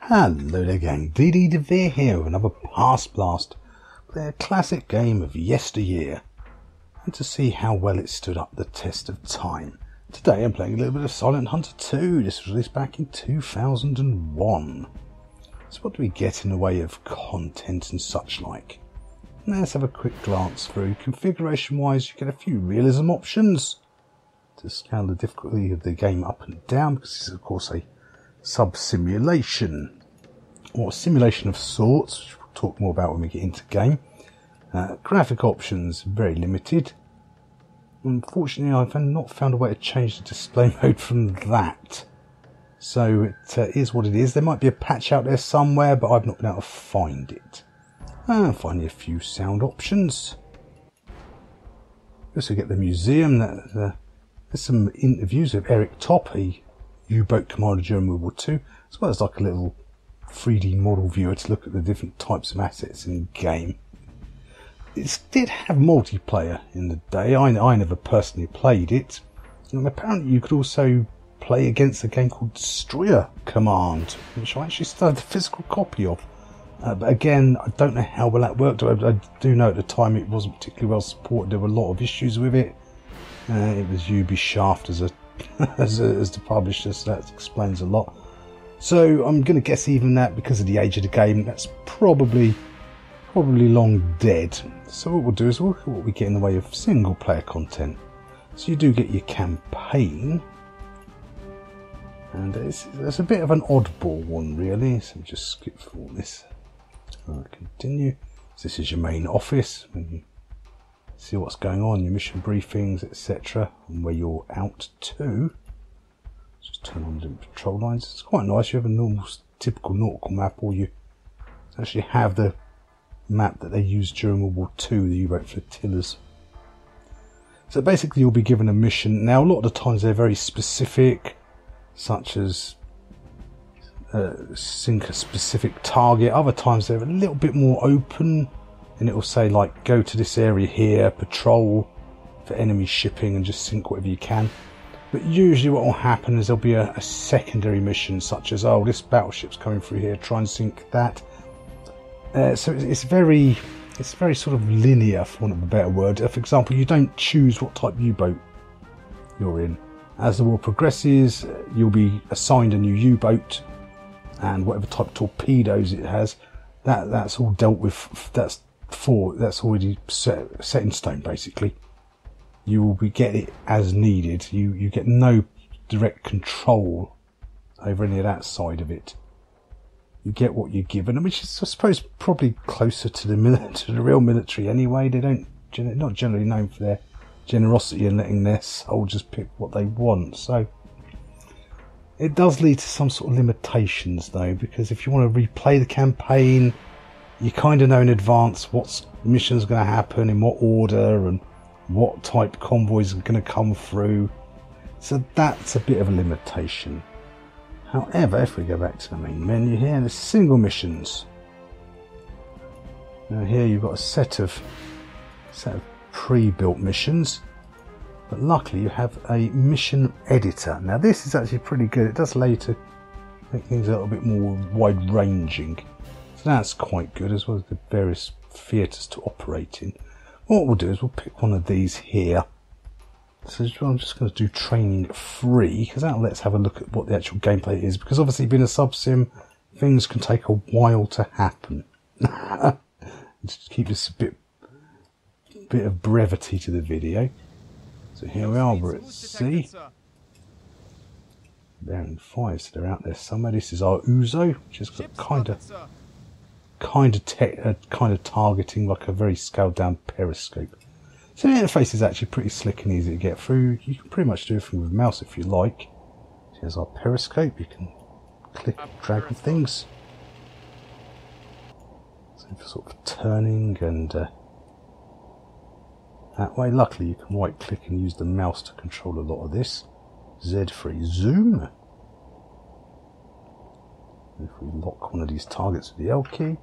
Hello there gang, DD DeVere here with another Past Blast. Play a classic game of yesteryear and to see how well it stood up the test of time. Today I'm playing a little bit of Silent Hunter 2. This was released back in 2001. So what do we get in the way of content and such like? Let's have a quick glance through. Configuration wise, you get a few realism options to scale the difficulty of the game up and down, because this is of course a sub-simulation or simulation of sorts, which we'll talk more about when we get into game. Graphic options very limited. Unfortunately, I've not found a way to change the display mode from that, so it is what it is. There might be a patch out there somewhere, but I've not been able to find it. Finally, a few sound options. You also get the museum. There's some interviews with Eric Top, a U-boat commander during World War II, as well as like a little 3D model viewer to look at the different types of assets in the game. It did have multiplayer in the day. I never personally played it, and apparently you could also play against a game called Destroyer Command, which I actually still have the physical copy of. But again, I don't know how well that worked. I do know at the time it wasn't particularly well supported. There were a lot of issues with it. It was Ubisoft as the publisher, so that explains a lot. So I'm going to guess even that, because of the age of the game, that's probably long dead. So what we'll do is we'll look at what we get in the way of single player content. So you do get your campaign, and it's a bit of an oddball one really, so just skip through all this. Continue. So this is your main office, when you see what's going on, your mission briefings, etc., and where you're out to. Just turn on the patrol lines. It's quite nice. You have a normal, typical nautical map, or you actually have the map that they used during World War II, the U-boat flotillas. So basically you'll be given a mission. Now a lot of the times they're very specific, such as sink a specific target. Other times they're a little bit more open, and it will say like, go to this area here, patrol for enemy shipping, and just sink whatever you can. But usually what will happen is there'll be a secondary mission, such as, oh, this battleship's coming through here, try and sink that. So it's very sort of linear, for want of a better word. For example, you don't choose what type U-boat you're in. As the war progresses, you'll be assigned a new U-boat, and whatever type of torpedoes it has, that's all dealt with. That's already set in stone, basically. You will get it as needed. You get no direct control over any of that side of it. You get what you're given, which is, I suppose, probably closer to the real military anyway. They're not generally known for their generosity and letting their soldiers pick what they want. So it does lead to some sort of limitations, though, because if you want to replay the campaign, you kind of know in advance what missions are going to happen, in what order, and what type convoys are going to come through. So that's a bit of a limitation. However, if we go back to the main menu here, there's single missions. Now here you've got a set of pre-built missions, but luckily you have a mission editor. Now this is actually pretty good. It does allow you to make things a little bit more wide-ranging. So that's quite good, as well as the various theatres to operate in. What we'll do is we'll pick one of these here. So I'm just going to do training free, because that'll let us have a look at what the actual gameplay is, because obviously being a sub-sim, things can take a while to happen. Just keep this a bit of brevity to the video. So here we are, we're at sea. They're in 5, so they're out there somewhere. This is our Uzo, which has got kind of targeting like a very scaled down periscope. So the interface is actually pretty slick and easy to get through. You can pretty much do everything with a mouse if you like. Here's our periscope. You can click, drag on things. So for sort of turning and that way. Luckily you can right click and use the mouse to control a lot of this. Z3 zoom. If we lock one of these targets with the L key,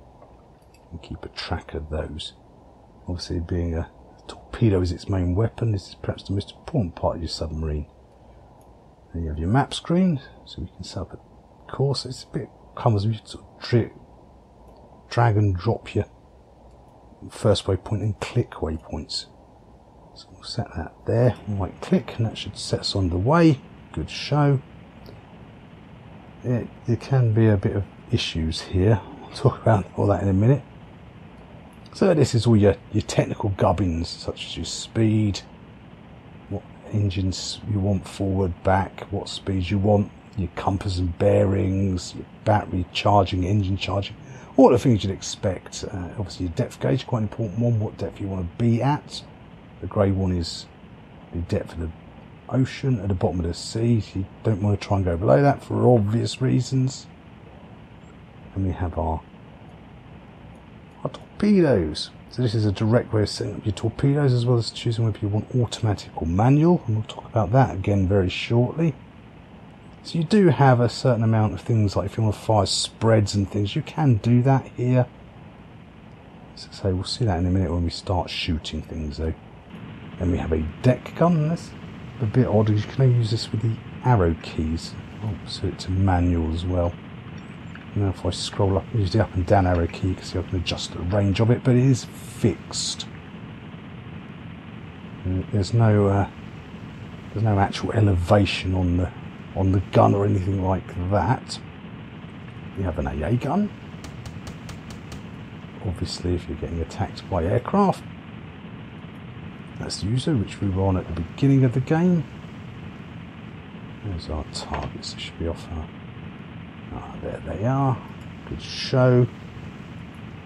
and keep a track of those. Obviously, being a torpedo is its main weapon, this is perhaps the most important part of your submarine. Then you have your map screen, so we can set up a course. It's a bit comes with sort of drag and drop your first waypoint and click waypoints. So we'll set that there, right click, and that should set us on the way. Good show. There can be a bit of issues here. I'll talk about all that in a minute. So this is all your technical gubbins, such as your speed, what engines you want forward, back, what speeds you want, your compass and bearings, your battery charging, engine charging, all the things you'd expect. Obviously your depth gauge, quite an important one, what depth you want to be at. The grey one is the depth of the ocean at the bottom of the sea. So you don't want to try and go below that for obvious reasons. And we have our torpedoes. So this is a direct way of setting up your torpedoes, as well as choosing whether you want automatic or manual, and we'll talk about that again very shortly. So you do have a certain amount of things, like if you want to fire spreads and things, you can do that here. So we'll see that in a minute when we start shooting things though. Then we have a deck gun. That's a bit odd, you can only use this with the arrow keys. Oh, so it's a manual as well. Now if I scroll up, use the up and down arrow key, you can see I can adjust the range of it, but it is fixed. And there's no actual elevation on the gun or anything like that. We have an AA gun. Obviously, if you're getting attacked by aircraft, that's the user, which we were on at the beginning of the game. There's our targets. They should be off. There they are. Good show.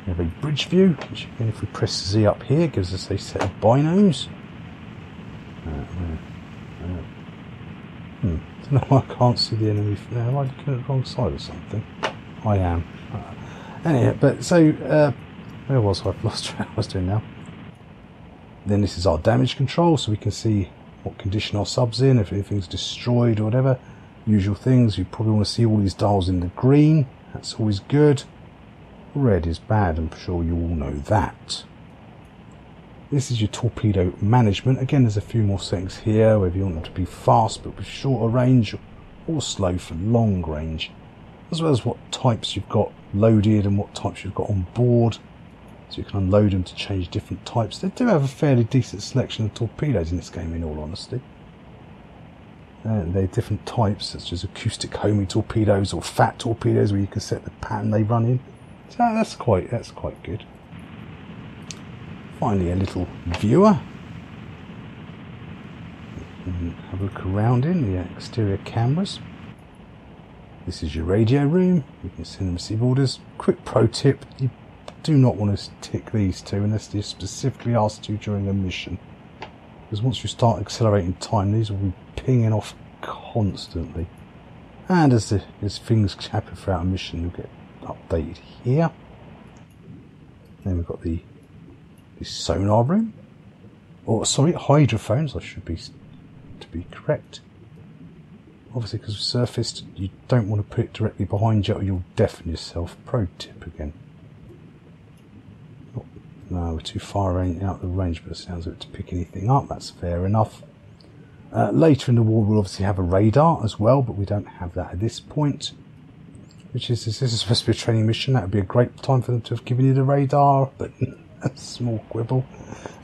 We have a bridge view, which again, if we press Z up here, gives us a set of binos. Don't know why I can't see the enemy from there. Am I looking at the wrong side or something? I am. Anyway, but so where was I? I've lost track what I was doing now. Then this is our damage control, so we can see what condition our sub's in, if anything's destroyed or whatever. Usual things. You probably want to see all these dials in the green. That's always good. Red is bad, I'm sure you all know that. This is your torpedo management. Again, there's a few more settings here, whether you want them to be fast but with shorter range, or slow for long range, as well as what types you've got loaded and what types you've got on board. So you can unload them to change different types. They do have a fairly decent selection of torpedoes in this game, in all honesty. They're different types, such as acoustic homing torpedoes or fat torpedoes, where you can set the pattern they run in. So that's quite good. Finally, a little viewer. You can have a look around in the exterior cameras. This is your radio room. You can send and receive orders. Quick pro tip: you do not want to tick these two unless you're specifically asked to during a mission, because once you start accelerating time, these will be pinging off constantly. And as things happen throughout a mission, you'll get updated here. Then we've got the sonar room, or sorry, hydrophones. I should be to be correct. Obviously, because we're surfaced, you don't want to put it directly behind you, or you'll deafen yourself. Pro tip again. No, we're too far out the range, but it sounds like to pick anything up. That's fair enough. Later in the war, we'll obviously have a radar as well, but we don't have that at this point. Which is, this is supposed to be a training mission. That would be a great time for them to have given you the radar, but a small quibble.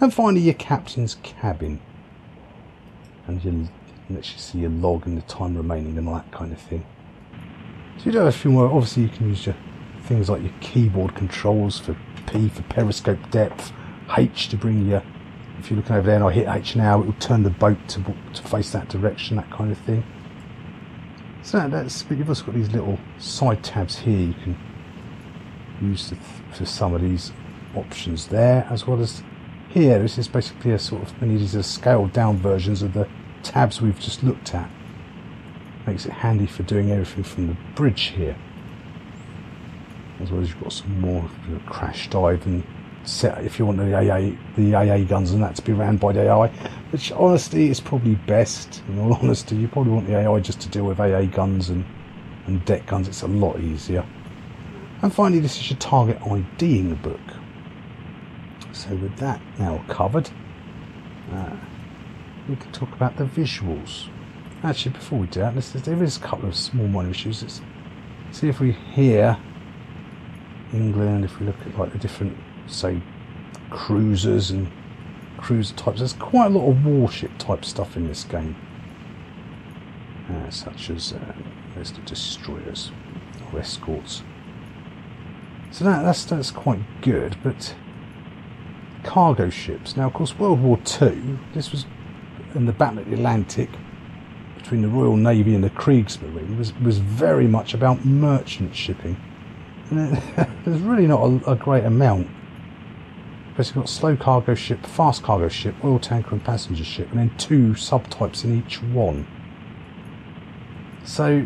And finally, your captain's cabin, and you let you see your log and the time remaining and all that kind of thing. So you do have a few more. Obviously, you can use your things like your keyboard controls for P for periscope depth, H to bring you, if you're looking over there and I hit H now, it will turn the boat to face that direction, that kind of thing. So that's, but you've also got these little side tabs here you can use for some of these options there, as well as here. This is basically a sort of, these are scaled down versions of the tabs we've just looked at. Makes it handy for doing everything from the bridge here. As well as you've got some more crash dive and set if you want the AA guns and that to be ran by the AI, which honestly is probably best. In all honesty, you probably want the AI just to deal with AA guns and deck guns. It's a lot easier. And finally, this is your target IDing book. So with that now covered, we can talk about the visuals. Actually, before we do that, there is a couple of small minor issues. See if we hear England, if we look at like the different, say, cruisers and cruiser types, there's quite a lot of warship type stuff in this game, such as there's the destroyers or escorts. So that's quite good. But cargo ships. Now, of course, World War II. This was in the Battle of the Atlantic between the Royal Navy and the Kriegsmarine. Was very much about merchant shipping. And there's really not a great amount. Because you've got slow cargo ship, fast cargo ship, oil tanker and passenger ship, and then 2 subtypes in each one. So,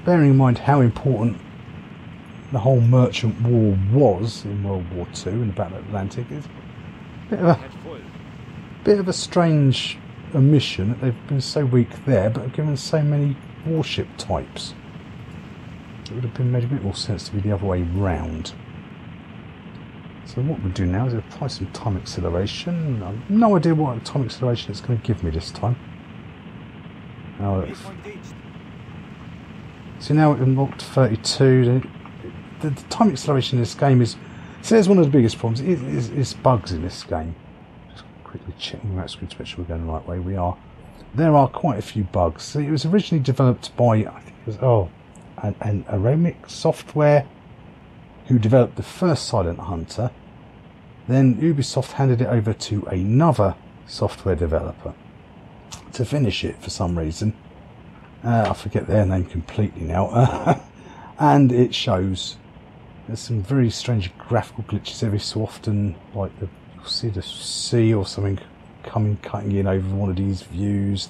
bearing in mind how important the whole merchant war was in World War II in the Battle of the Atlantic, it's a bit of a strange omission that they've been so weak there, but have given so many warship types. It would have been made a bit more sense to be the other way round. So what we'll do now is apply some time acceleration. I've no idea what time acceleration it's going to give me this time. So now we've unlocked 32. The time acceleration in this game is... So there's one of the biggest problems. Is bugs in this game. Just quickly checking that screen to make sure we're going the right way. We are. There are quite a few bugs. So it was originally developed by, I think it was, an Aromic Software, who developed the first Silent Hunter. Then Ubisoft handed it over to another software developer to finish it for some reason. I forget their name completely now. And it shows there's some very strange graphical glitches every so often, like you'll see the sea or something cutting in over one of these views.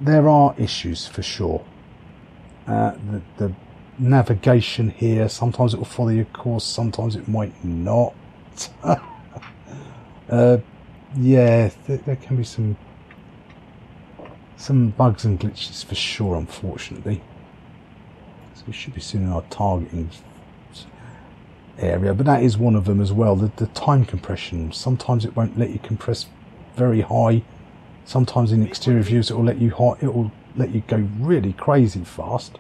There are issues for sure. The navigation here, sometimes it will follow your course, sometimes it might not. Yeah, there can be some bugs and glitches for sure, unfortunately. So we should be seeing in our targeting area, but that is one of them as well. The time compression, sometimes it won't let you compress very high, sometimes in exterior views it will let you go really crazy fast.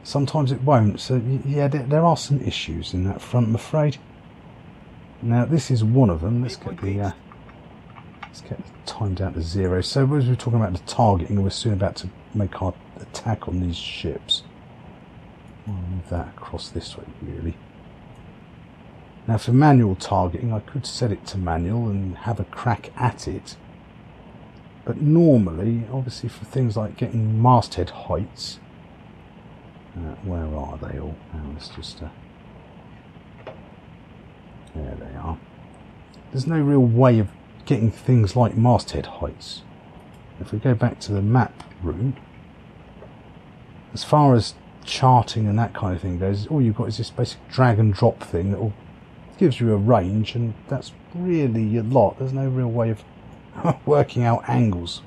Sometimes it won't. So yeah, there are some issues in that front, I'm afraid. Now this is one of them. Let's get the time down to 0. So as we're talking about the targeting, we're soon about to make our attack on these ships. I'll move that across this way, really. Now for manual targeting, I could set it to manual and have a crack at it. But normally, obviously for things like getting masthead heights, where are they all? Let's just... there they are. There's no real way of getting things like masthead heights. If we go back to the map room, as far as charting and that kind of thing goes, all you've got is this basic drag and drop thing that gives you a range, and that's really a lot. There's no real way of working out angles.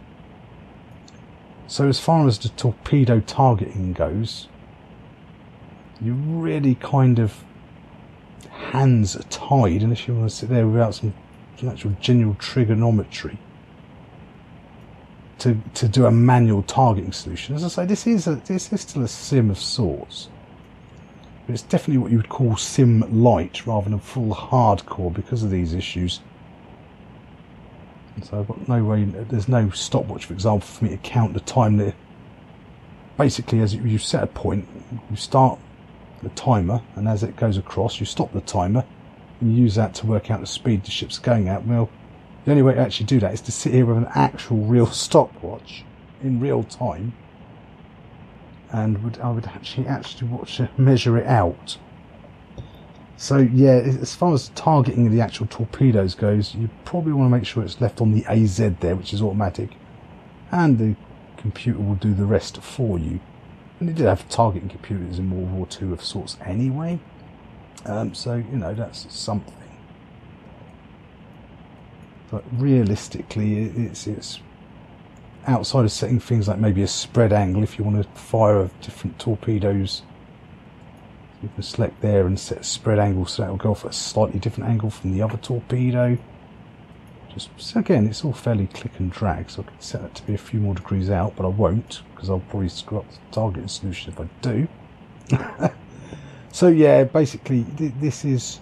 So as far as the torpedo targeting goes, you really kind of hands are tied unless you want to sit there without some actual genuine trigonometry to do a manual targeting solution. As I say, this is still a sim of sorts, but it's definitely what you would call sim light rather than full hardcore because of these issues. And so I've got no way. There's no stopwatch, for example, for me to count the time there. Basically, as you set a point, you start the timer, and as it goes across you stop the timer and you use that to work out the speed the ship's going at. Well, the only way to actually do that is to sit here with an actual real stopwatch in real time, and I would actually watch it, measure it out. So yeah, as far as targeting the actual torpedoes goes, you probably want to make sure it's left on the AZ there, which is automatic, and the computer will do the rest for you. And they did have targeting computers in World War II of sorts anyway, so you know, that's something. But realistically, it's outside of setting things like maybe a spread angle. If you want to fire different torpedoes, you can select there and set a spread angle so that will go off at a slightly different angle from the other torpedo. So again, it's all fairly click and drag, so I could set that to be a few more degrees out, but I won't, because I'll probably screw up the targeting solution if I do. So yeah, basically this is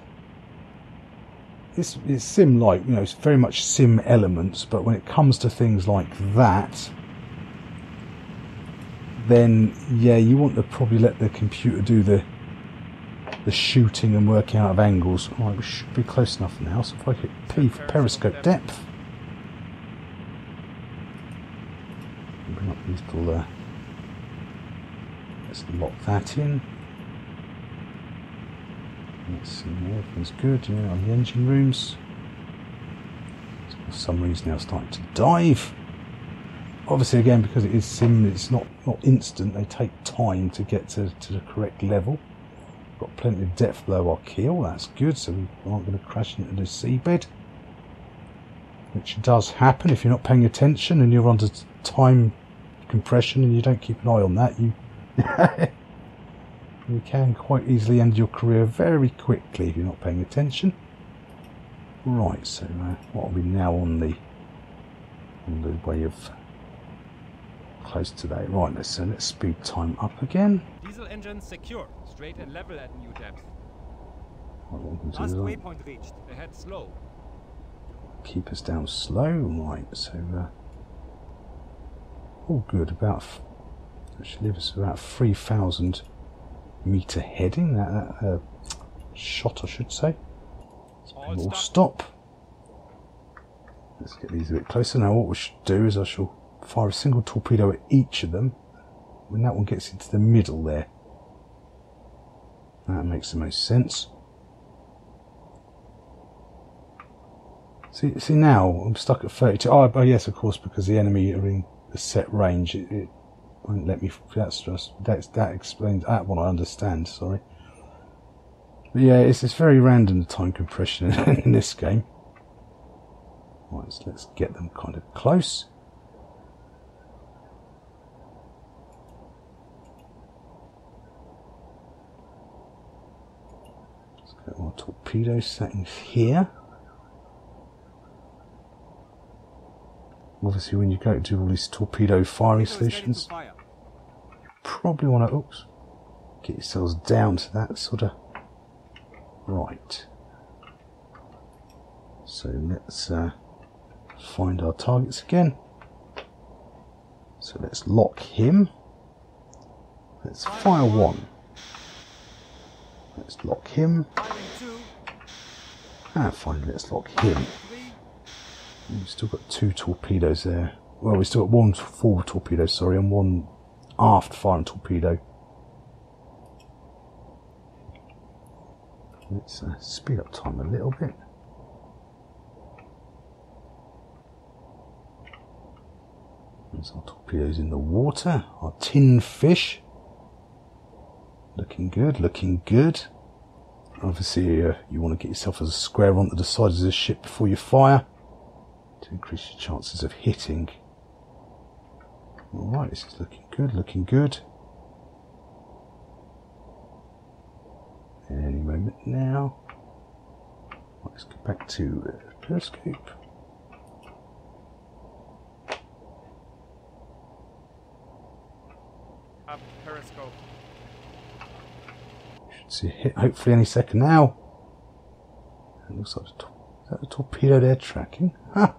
sim-like, you know, it's very much sim elements, but when it comes to things like that, then yeah, you want to probably let the computer do the shooting and working out of angles. Alright, we should be close enough now, so if I hit P for periscope depth, bring up these little, let's lock that in. Let's see, everything's good, yeah, on the engine rooms. So for some reason now starting to dive. Obviously again, because it is sim, it's not instant, they take time to get to the correct level. Got plenty of depth below our keel, that's good, so we aren't going to crash into the seabed. Which does happen if you're not paying attention and you're under time compression and you don't keep an eye on that, you you can quite easily end your career very quickly if you're not paying attention. Right, so what are we now on the way of close to that? Right, let's speed time up again. Diesel engine secure, straight and level at new depth. Last waypoint reached, ahead slow. Keep us down slow, right, so all good, actually leave us about 3,000 meter heading, that shot I should say. All stop. Let's get these a bit closer. Now what we should do is I shall fire a single torpedo at each of them when that one gets into the middle there. That makes the most sense. See now I'm stuck at 32. Oh yes, of course, because the enemy are in the set range. It won't let me. That explains that one. I understand. Sorry. But yeah, it's very random, the time compression in this game. Right, so let's get them kind of close. Let's get our torpedo settings here. Obviously, when you go to do all these torpedo firing solutions, you probably want to get yourselves down to that sort of. Right. So let's find our targets again. So let's lock him. Let's fire one. Let's lock him. And finally, let's lock him. We've still got 2 torpedoes there. Well, we've still got 1 forward torpedo, sorry, and 1 aft firing torpedo. Let's speed up time a little bit. There's our torpedoes in the water. Our tin fish. Looking good, looking good. Obviously, you want to get yourself as a square onto the sides of the ship before you fire, to increase your chances of hitting. Alright, this is looking good, looking good. Any moment now. Let's go back to periscope. Up periscope. Should see a hit hopefully any second now. It looks like is that the torpedo they're tracking? Huh.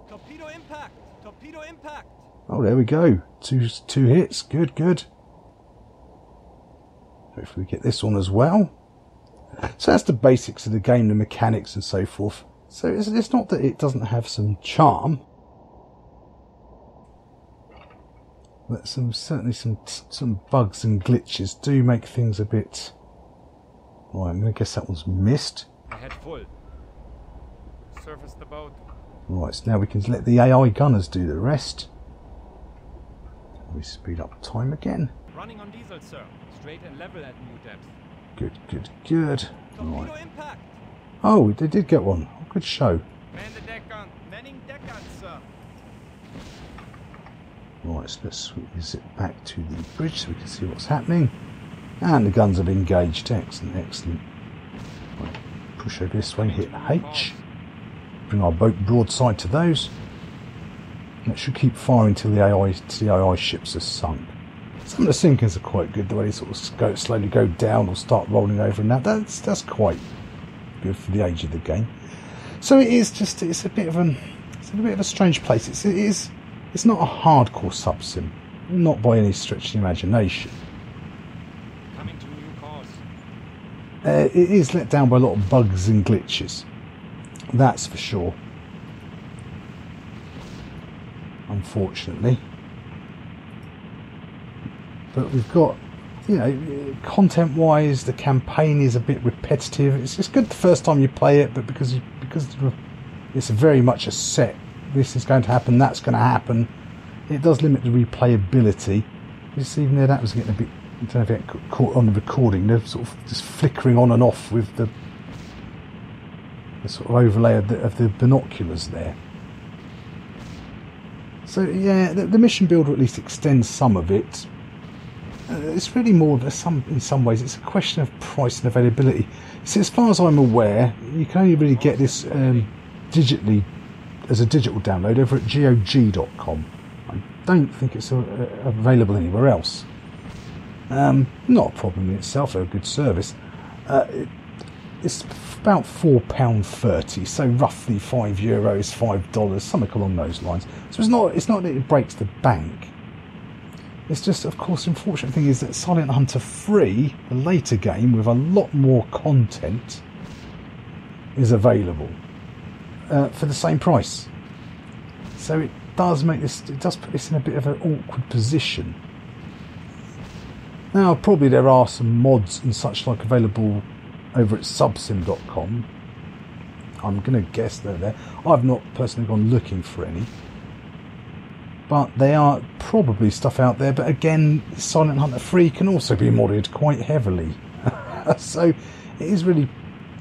Torpedo impact! Torpedo impact! Oh, there we go. Two hits. Good, good. Hopefully we get this one as well. So that's the basics of the game, the mechanics and so forth. So it's not that it doesn't have some charm, but certainly some bugs and glitches do make things a bit. Right, I'm going to guess that one's missed. Ahead full. Surface the boat. Right, so now we can let the AI gunners do the rest. We speed up time again. Running on diesel, sir. Straight and level at new depth. Good, good, good. Torpedo Right. impact! Oh, they did get one. Oh, good show. Man the deck gun. Manning deck gun, sir. Right, so let's zip back to the bridge so we can see what's happening. And the guns have engaged. Excellent, excellent. Right, push over this way, hit H, bring our boat broadside to those, and it should keep firing till the AI ships are sunk. Some of the sinkings are quite good, the way they sort of slowly go down or start rolling over, and that's quite good for the age of the game. So it's a bit of a strange place. It's not a hardcore sub-sim, not by any stretch of the imagination. Coming to new cause. It is let down by a lot of bugs and glitches, that's for sure, unfortunately. But we've got, you know, content-wise, the campaign is a bit repetitive. It's good the first time you play it, but because it's very much a set, this is going to happen, that's going to happen, it does limit the replayability. You see, even there, that was getting a bit, I don't know if it got caught on the recording, they're sort of just flickering on and off with the sort of overlay of the binoculars there. So yeah, the mission builder at least extends some of it. It's really more in some ways it's a question of price and availability. So as far as I'm aware, you can only really get this digitally as a digital download over at GOG.com. I don't think it's available anywhere else. Not a problem in itself, they're a good service. It's about £4.30, so roughly €5, $5, something along those lines. So it's not that it breaks the bank. It's just, of course, the unfortunate thing is that Silent Hunter 3, the later game with a lot more content, is available for the same price. So it does put this in a bit of an awkward position. Now, probably there are some mods and such like available over at subsim.com. I'm going to guess they're there. I've not personally gone looking for any. But there are probably stuff out there. But again, Silent Hunter 3 can also be modded quite heavily. So it is really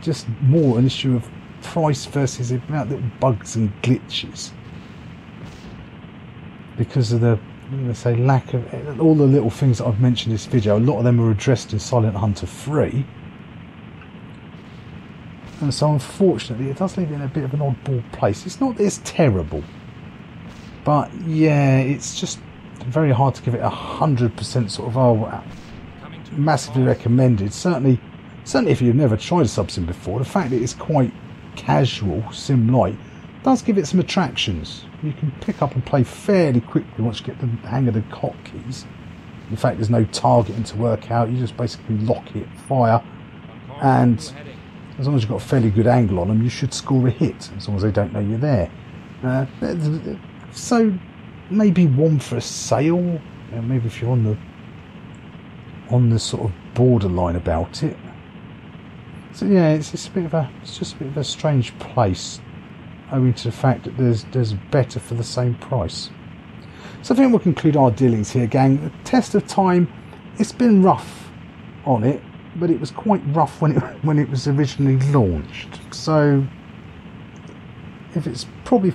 just more an issue of price versus the amount of little bugs and glitches. Because of the, let's say, lack of all the little things that I've mentioned in this video, a lot of them are addressed in Silent Hunter 3. And so unfortunately it does leave it in a bit of an oddball place. It's not that it's terrible, but yeah, it's just very hard to give it 100% sort of massively recommended. Certainly if you've never tried a sub-sim before, the fact that it's quite casual, sim-like, does give it some attractions. You can pick up and play fairly quickly once you get the hang of the hotkeys. In fact, there's no targeting to work out. You just basically lock it, fire, and as long as you've got a fairly good angle on them, you should score a hit, as long as they don't know you're there. So maybe one for a sale. Maybe if you're on the sort of borderline about it. So yeah, it's just a bit of a strange place, owing to the fact that there's better for the same price. So I think we'll conclude our dealings here, gang. The test of time, it's been rough on it, but it was quite rough when it was originally launched. So if it's probably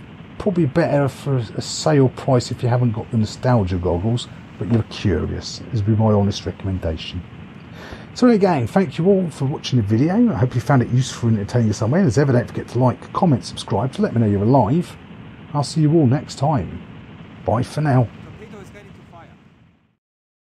better for a sale price if you haven't got the nostalgia goggles, but you're curious, is be my honest recommendation. So again, thank you all for watching the video. I hope you found it useful and entertaining in some way. As ever, don't forget to like, comment, subscribe to let me know you're alive. I'll see you all next time. Bye for now.